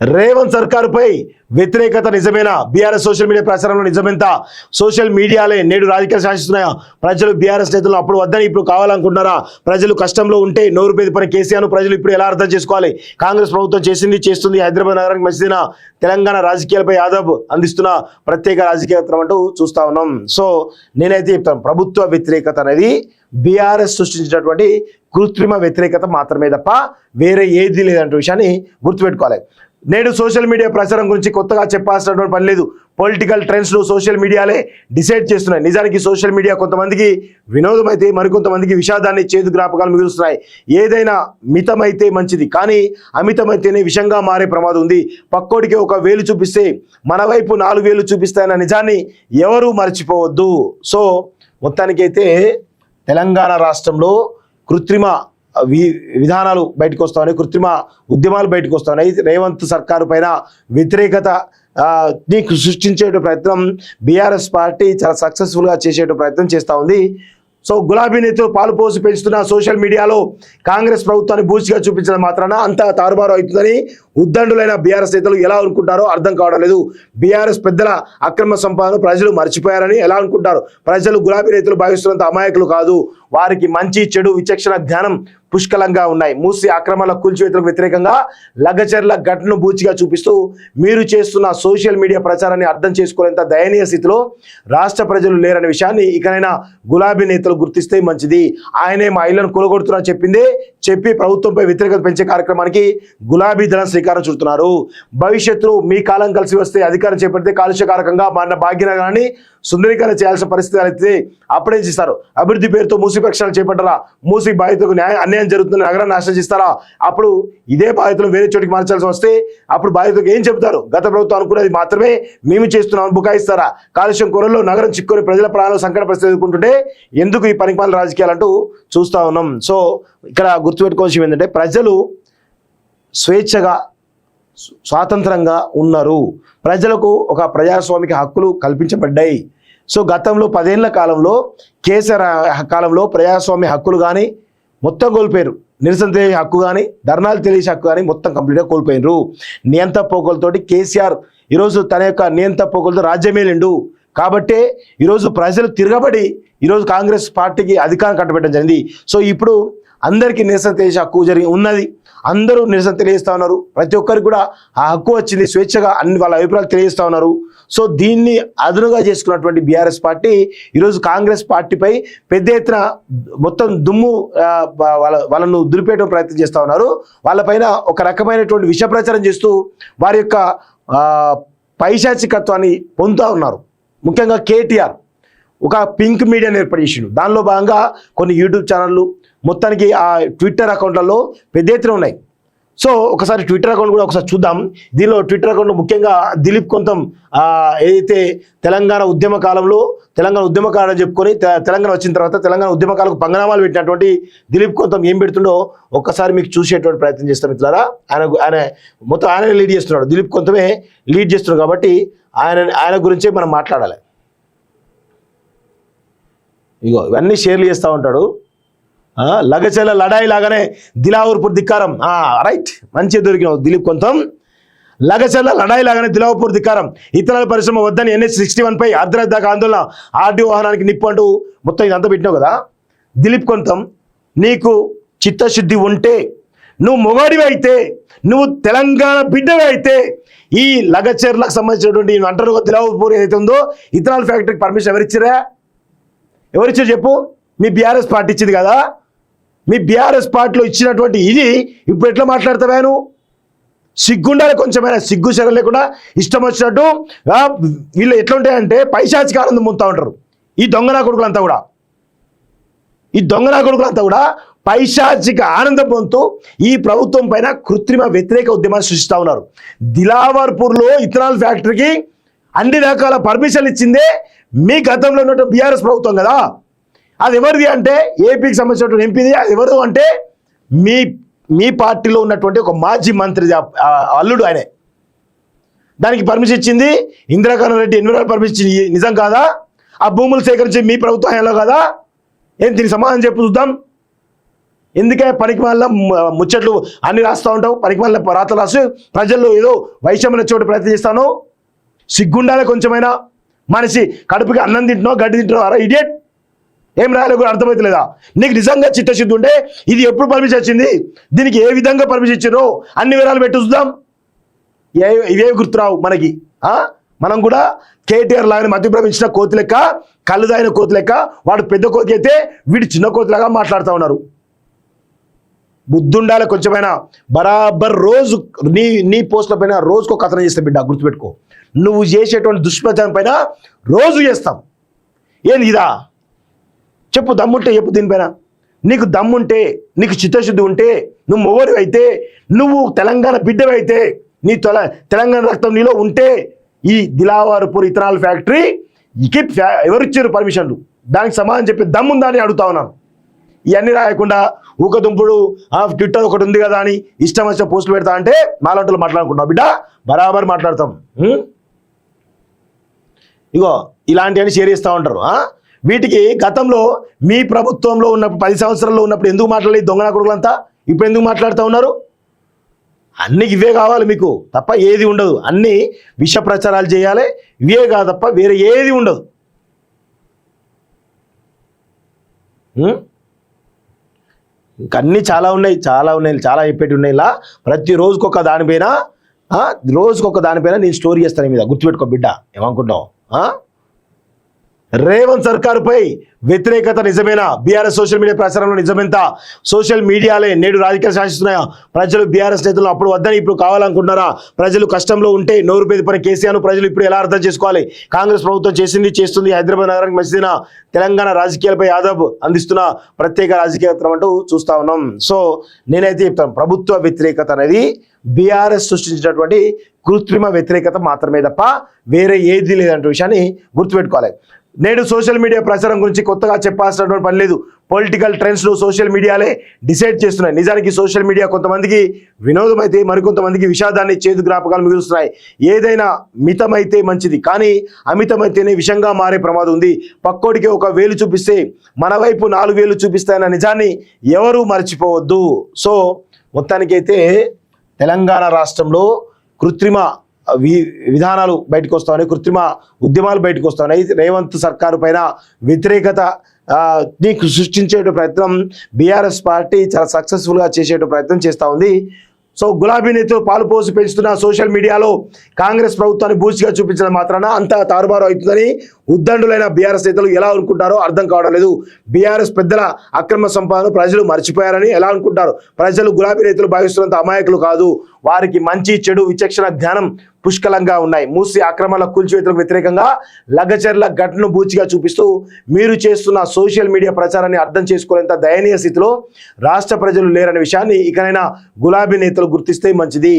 రేవంత్ సర్కారుపై వ్యతిరేకత నిజమేనా? BRS social media ప్రచారంలో నిజమెంత? సోషల్ మీడియాలే నేడు రాజకీయాలు శాసిస్తున్నాయా? ప్రజలు బీఆర్ఎస్ నేతలు అప్పుడు వద్దని ఇప్పుడు కావాలనుకుంటున్నారా? ప్రజలు కష్టంలో ఉంటే నోరు పేద పని కేసీఆర్ ప్రజలు ఇప్పుడు ఎలా అర్థం చేసుకోవాలి? కాంగ్రెస్ ప్రభుత్వం చేస్తుంది హైదరాబాద్ నగరానికి మంచిదిన తెలంగాణ రాజకీయాలపై యాదవ్ అందిస్తున్న ప్రత్యేక రాజకీయ అంటూ చూస్తా ఉన్నాం. సో నేనైతే చెప్తాను, ప్రభుత్వ వ్యతిరేకత అనేది బీఆర్ఎస్ సృష్టించినటువంటి కృత్రిమ వ్యతిరేకత మాత్రమే తప్ప వేరే ఏది లేదంటే విషయాన్ని గుర్తుపెట్టుకోవాలి. నేడు సోషల్ మీడియా ప్రచారం గురించి కొత్తగా చెప్పాల్సినటువంటి పని లేదు. పొలిటికల్ ట్రెండ్స్ను సోషల్ మీడియాలే డిసైడ్ చేస్తున్నాయి. నిజానికి సోషల్ మీడియా కొంతమందికి వినోదం అయితే మరికొంతమందికి విషాదాన్ని, చేదు జ్ఞాపకాలు మిగులుస్తున్నాయి. ఏదైనా మితమైతే మంచిది, కానీ అమితమైతేనే విషంగా మారే ప్రమాదం ఉంది. పక్కోడికి ఒక వేలు చూపిస్తే మన వైపు 4 వేలు చూపిస్తాయన్న నిజాన్ని ఎవరూ మర్చిపోవద్దు. సో మొత్తానికైతే తెలంగాణ రాష్ట్రంలో కృత్రిమ విధానాలు బయటకు వస్తా ఉన్నాయి, కృత్రిమ ఉద్యమాలు బయటకు వస్తా ఉన్నాయి. రేవంత్ సర్కారు పైన వ్యతిరేకత సృష్టించే ప్రయత్నం బీఆర్ఎస్ పార్టీ చాలా సక్సెస్ఫుల్గా చేసే ప్రయత్నం చేస్తూ ఉంది. సో గులాబీ నేతలు పాలు పోసి పెంచుతున్న సోషల్ మీడియాలో కాంగ్రెస్ ప్రభుత్వాన్ని బూచిగా చూపించడం మాత్రాన అంతా తారుమారు అవుతుందని ఉద్దండులైన బీఆర్ఎస్ నేతలు ఎలా అనుకుంటారో అర్థం కావడం లేదు. బీఆర్ఎస్ పెద్దల అక్రమ సంపాదన ప్రజలు మర్చిపోయారని ఎలా అనుకుంటారు? ప్రజలు గులాబీ నేతలు భావిస్తున్నంత అమాయకులు కాదు. వారికి మంచి చెడు విచక్షణ జ్ఞానం పుష్కలంగా ఉన్నాయి. మూసి ఆక్రమణ కూల్చివేతలకు వ్యతిరేకంగా లగచర్ల ఘటనను బూచిగా చూపిస్తూ మీరు చేస్తున్న సోషల్ మీడియా ప్రచారాన్ని అర్థం చేసుకోలేంత దయనీయ స్థితిలో రాష్ట్ర ప్రజలు లేరనే విషయాన్ని ఇకనైనా గులాబీ నేతలు గుర్తిస్తే మంచిది. ఆయనే మా ఇళ్లను కూలగొడుతున్నా చెప్పి ప్రభుత్వంపై వ్యతిరేకత పెంచే కార్యక్రమానికి గులాబీ దళం శ్రీకారం చుడుతున్నారు. భవిష్యత్తులో మీ కాలం కలిసి వస్తే అధికారం చేపడితే కాలుష్యకారకంగా మారిన భాగ్యనగరాన్ని సుందరీకరణ చేయాల్సిన పరిస్థితి అయితే అప్పుడే చేస్తారు. అభివృద్ధి పేరుతో మూసి ప్రక్షాళన చేపట్టారా? మూసి బాధితులకు అన్యాయం జరుగుతుందని నగరాన్ని నాశనం చేస్తారా? అప్పుడు ఇదే బాధితులు వేరే చోటికి మార్చాల్సి వస్తే అప్పుడు బాధితులకు ఏం చెబుతారు? గత ప్రభుత్వం అనుకునేది మాత్రమే మేము చేస్తున్నామని బుకాయిస్తారా? కాలుష్యం కొరల్లో నగరం చిక్కుని ప్రజల ప్రాణాలు సంకట పరిస్థితి ఎదుర్కొంటుంటే ఎందుకు ఈ పనికిమాలిన రాజకీయాలు అంటూ చూస్తూ ఉన్నాం. సో ఇక్కడ గుర్తుపెట్టుకోవాల్సింది ఏంటంటే ప్రజలు స్వేచ్ఛగా స్వాతంత్రంగా ఉన్నారు. ప్రజలకు ఒక ప్రజాస్వామిక హక్కులు కల్పించబడ్డాయి. సో గతంలో 10 ఏళ్ల కాలంలో కేసీఆర్ కాలంలో ప్రజాస్వామ్య హక్కులు కానీ మొత్తం కోల్పోయారు. నిరసన తెలియజే హక్కు కానీ, ధర్నాలు తెలియజే హక్కు కానీ మొత్తం కంప్లీట్గా కోల్పోయినరు. నియంత పోకలతోటి కేసీఆర్ ఈరోజు తన యొక్క నియంత పోకలతో రాజ్యమేలిండు. కాబట్టే ఈరోజు ప్రజలు తిరగబడి ఈరోజు కాంగ్రెస్ పార్టీకి అధికారం కట్టబెట్టడం జరిగింది. సో ఇప్పుడు అందరికీ నిరసన తెలియజే హక్కు ఉన్నది. అందరూ నిరసన తెలియజేస్తూ ఉన్నారు. ప్రతి ఒక్కరికి కూడా ఆ హక్కు వచ్చింది. స్వేచ్ఛగా అన్ని వాళ్ళ అభిప్రాయాలు తెలియజేస్తూ ఉన్నారు. సో దీన్ని అదునుగా చేసుకున్నటువంటి బీఆర్ఎస్ పార్టీ ఈరోజు కాంగ్రెస్ పార్టీపై పెద్ద ఎత్తున మొత్తం దుమ్ము వాళ్ళను దులిపేయడం ప్రయత్నం చేస్తూ ఉన్నారు. వాళ్ళపైన ఒక రకమైనటువంటి విష ప్రచారం చేస్తూ వారి యొక్క పైశాచికత్వాన్ని పొందుతూ ఉన్నారు. ముఖ్యంగా కేటీఆర్ ఒక పింక్ మీడియాని ఏర్పాటు చేసిండు. దానిలో భాగంగా కొన్ని యూట్యూబ్ ఛానళ్ళు, మొత్తానికి ఆ ట్విట్టర్ అకౌంట్లలో పెద్ద ఎత్తున ఉన్నాయి. సో ఒకసారి ట్విట్టర్ అకౌంట్ కూడా ఒకసారి చూద్దాం. దీనిలో ట్విట్టర్ అకౌంట్లో ముఖ్యంగా దిలీప్ కొంతం ఏదైతే తెలంగాణ ఉద్యమకాలం చెప్పుకొని తెలంగాణ వచ్చిన తర్వాత తెలంగాణ ఉద్యమకాలకు పంగనామాలు పెట్టినటువంటి దిలీప్ కొంతం ఏం పెడుతుండో ఒక్కసారి మీకు చూసేటువంటి ప్రయత్నం చేస్తాం మిత్రులారా. ఆయన లీడ్ చేస్తున్నాడు. దిలీప్ కొంతమే లీడ్ చేస్తున్నాడు కాబట్టి ఆయన గురించే మనం మాట్లాడాలి. ఇగో ఇవన్నీ షేర్లు చేస్తూ ఉంటాడు. లగచల లడాయి లాగానే దిలావర్పూర్ ధిక్కారం. రైట్, మంచిగా దొరికినావు దిలీప్ కొంతం. లగచల లడాయి లాగానే దిలావర్పూర్ ధిక్కారం. ఇతరుల పరిశ్రమ వద్దని NH-61 పై అర్ధరాత్రి దాకా ఆందోళన, ఆర్డీఓ వాహనానికి నిప్పు అంటూ మొత్తం ఇదంతా పెట్టినావు కదా దిలీప్ కొంతం. నీకు చిత్తశుద్ధి ఉంటే, నువ్వు మొగాడివి అయితే, నువ్వు తెలంగాణ బిడ్డవి అయితే ఈ లగచర్లకు సంబంధించినటువంటి అంటారు దిలావర్పూర్ ఏదైతే ఉందో ఇథనాల్ ఫ్యాక్టరీకి పర్మిషన్ ఎవరిచ్చారు చెప్పు? మీ బీఆర్ఎస్ పార్టీ ఇచ్చింది కదా. మీ బీఆర్ఎస్ పార్టీలో ఇచ్చినటువంటి ఇది ఇప్పుడు ఎట్లా మాట్లాడతావా? నువ్వు సిగ్గుండాలి, కొంచెమైనా సిగ్గు శరం లేకుండా ఇష్టం వచ్చినట్టు. వీళ్ళు ఎట్లా ఉంటాయంటే పైశాచిక ఆనందం పొందుతూ ఉంటారు. ఈ దొంగనా కొడుకులంతా కూడా పైశాచిక ఆనందం పొందుతూ ఈ ప్రభుత్వం పైన కృత్రిమ వ్యతిరేక ఉద్యమాన్ని సృష్టిస్తూ ఉన్నారు. దిలావర్పూర్లో ఇథనాల్ ఫ్యాక్టరీకి అన్ని రకాల పర్మిషన్లు ఇచ్చిందే మీ గతంలో ఉన్నటువంటి బీఆర్ఎస్ ప్రభుత్వం కదా. అది ఎవరిది అంటే ఏపీకి సంబంధించినటువంటి ఎంపీది. అది ఎవరు అంటే మీ పార్టీలో ఉన్నటువంటి ఒక మాజీ మంత్రి అల్లుడు ఆయనే. దానికి పర్మిషన్ ఇచ్చింది ఇందిరాకరణ్ రెడ్డి. ఎన్విరాన్మెంట్ పర్మిషన్ ఇచ్చింది నిజం కాదా? ఆ భూములు సేకరించి మీ ప్రభుత్వం హయాంలో కదా? ఏం దీనికి సమాధానం చెప్పు చూద్దాం. ఎందుకే పనికి వల్ల ముచ్చట్లు అన్ని రాస్తూ ఉంటావు, పనికి వల్ల రాతలు రాసి ప్రజల్లో ఏదో వైషమ్యం చోటు ప్రయత్నం చేస్తాను. సిగ్గుండాలి కొంచెమైనా. మనిషి కడుపుకి అన్నం తింటున్నావు, గడ్డి తింటున్నావు, అరా ఇడియట్. ఏం రాయాలో కూడా అర్థమవుతలేదా? నీకు నిజంగా చిత్తశుద్ధి ఉంటే ఇది ఎప్పుడు పర్మిషన్ వచ్చింది, దీనికి ఏ విధంగా పర్మిషన్ ఇచ్చారో అన్ని వివరాలు పెట్టి చూద్దాం. ఇవే గుర్తురావు మనకి. మనం కూడా కేటీఆర్ లాగానే మధ్యప్రవేశించిన కోతి లెక్క, కళ్ళు దాగిన కోతి లెక్క, వాడు పెద్ద కోతి అయితే వీడు చిన్న కోతిలాగా మాట్లాడుతూ ఉన్నారు. బుద్ధుండాలి కొంచెమైనా. బరాబర్ రోజు నీ పోస్టుల పైన రోజుకో కథనం చేస్తే బిడ్డ గుర్తుపెట్టుకో. నువ్వు చేసేటువంటి దుష్ప్రచారం పైన రోజు చేస్తాం. ఏంది ఇదా? చెప్పు, దమ్ముంటే చెప్పు. దీనిపైన నీకు దమ్ముంటే, నీకు చిత్తశుద్ధి ఉంటే, నువ్వు మొగోడివి అయితే, నువ్వు తెలంగాణ బిడ్డవి అయితే, నీ తెలంగాణ రక్తం నీలో ఉంటే ఈ దిలావర్పూర్ ఇథనాల్ ఫ్యాక్టరీ ఎవరిచ్చారు పర్మిషన్లు, దానికి సమాధానం చెప్పి దమ్ముందా అని అడుగుతా ఉన్నాను. ఇవన్నీ రాయకుండా ఊకదుంపుడు ట్విట్టర్ ఒకటి ఉంది కదా అని ఇష్టం వచ్చిన పోస్టులు పెడతా అంటే మాలాంటి మాట్లాడుకుంటున్నావు బిడ్డ. బరాబర్ మాట్లాడతాం. ఇగో ఇలాంటివన్నీ షేర్ చేస్తూ ఉంటారు. వీటికి గతంలో మీ ప్రభుత్వంలో ఉన్నప్పుడు 10 సంవత్సరాల్లో ఉన్నప్పుడు ఎందుకు మాట్లాడలేదు దొంగన కొడుకులంతా? ఇప్పుడు ఎందుకు మాట్లాడుతూ ఉన్నారు? అన్ని ఇవే కావాలి మీకు తప్ప ఏది ఉండదు. అన్నీ విష ప్రచారాలు చేయాలి, ఇవే కాదు తప్ప వేరే ఏది ఉండదు. ఇంకన్నీ చాలా ఉన్నాయి, చాలా చెప్పేటి ఉన్నాయి. ఇలా ప్రతి రోజుకొక దానిపైన నేను స్టోరీ చేస్తాను మీద. గుర్తుపెట్టుకో బిడ్డ. ఏమనుకుంటావు? రేవంత్ సర్కారుపై వ్యతిరేకత నిజమేనా? బీఆర్ఎస్ సోషల్ మీడియా ప్రచారంలో నిజమెంత? సోషల్ మీడియాలే నేడు రాజకీయాలు శాసిస్తున్నాయా? ప్రజలు బీఆర్ఎస్ నేతలు అప్పుడు వద్దని ఇప్పుడు కావాలనుకుంటున్నారా? ప్రజలు కష్టంలో ఉంటే నోరు బెదిరిన కేసీఆర్ ప్రజలు ఇప్పుడు ఎలా అర్థం చేసుకోవాలి? కాంగ్రెస్ ప్రభుత్వం చేస్తుంది హైదరాబాద్ నగరానికి మంచిదిన తెలంగాణ రాజకీయాలపై యాదవ్ అందిస్తున్న ప్రత్యేక రాజకీయ అంటూ చూస్తా ఉన్నాం. సో నేనైతే చెప్తాను, ప్రభుత్వ వ్యతిరేకత అనేది బీఆర్ఎస్ సృష్టించినటువంటి కృత్రిమ వ్యతిరేకత మాత్రమే తప్ప వేరే ఏది లేదంటే విషయాన్ని గుర్తుపెట్టుకోవాలి. నేడు సోషల్ మీడియా ప్రచారం గురించి కొత్తగా చెప్పాల్సినటువంటి పని లేదు. పొలిటికల్ ట్రెండ్స్ను సోషల్ మీడియాలే డిసైడ్ చేస్తున్నాయి. నిజానికి సోషల్ మీడియా కొంతమందికి వినోదం అయితే మరికొంతమందికి విషాదాన్ని, చేదు జ్ఞాపకాలు మిగులుస్తున్నాయి. ఏదైనా మితమైతే మంచిది, కానీ అమితమైతేనే విషంగా మారే ప్రమాదం ఉంది. పక్కోడికి ఒక వేలు చూపిస్తే మన వైపు 4 వేలు చూపిస్తాయన్న నిజాన్ని ఎవరూ మర్చిపోవద్దు. సో మొత్తానికైతే తెలంగాణ రాష్ట్రంలో కృత్రిమ విధానాలు బయటకు వస్తా ఉన్నాయి, కృత్రిమ ఉద్యమాలు బయటకు వస్తా ఉన్నాయి. రేవంత్ సర్కారు పైన వ్యతిరేకత సృష్టించే ప్రయత్నం బీఆర్ఎస్ పార్టీ చాలా సక్సెస్ఫుల్గా చేసే ప్రయత్నం చేస్తూ ఉంది. సో గులాబీ నేతలు పాలు పోసి పెంచుతున్న సోషల్ మీడియాలో కాంగ్రెస్ ప్రభుత్వాన్ని బూచిగా చూపించడం మాత్రాన అంతా తారుమారు అవుతుందని ఉద్దండులైన బీఆర్ఎస్ నేతలు ఎలా అనుకుంటారో అర్థం కావడం లేదు. బీఆర్ఎస్ పెద్దల అక్రమ సంపాదన ప్రజలు మర్చిపోయారని ఎలా అనుకుంటారు? ప్రజలు గులాబీ నేతలు భావిస్తున్నంత అమాయకులు కాదు. వారికి మంచి చెడు విచక్షణ జ్ఞానం పుష్కలంగా ఉన్నాయి. మూసి అక్రమాల కూల్చివేతలకు వ్యతిరేకంగా లగచర్ల ఘటనను బూచిగా చూపిస్తూ మీరు చేస్తున్న సోషల్ మీడియా ప్రచారాన్ని అర్థం చేసుకోలేంత దయనీయ స్థితిలో రాష్ట్ర ప్రజలు లేరనే విషయాన్ని ఇకనైనా గులాబీ నేతలు గుర్తిస్తే మంచిది.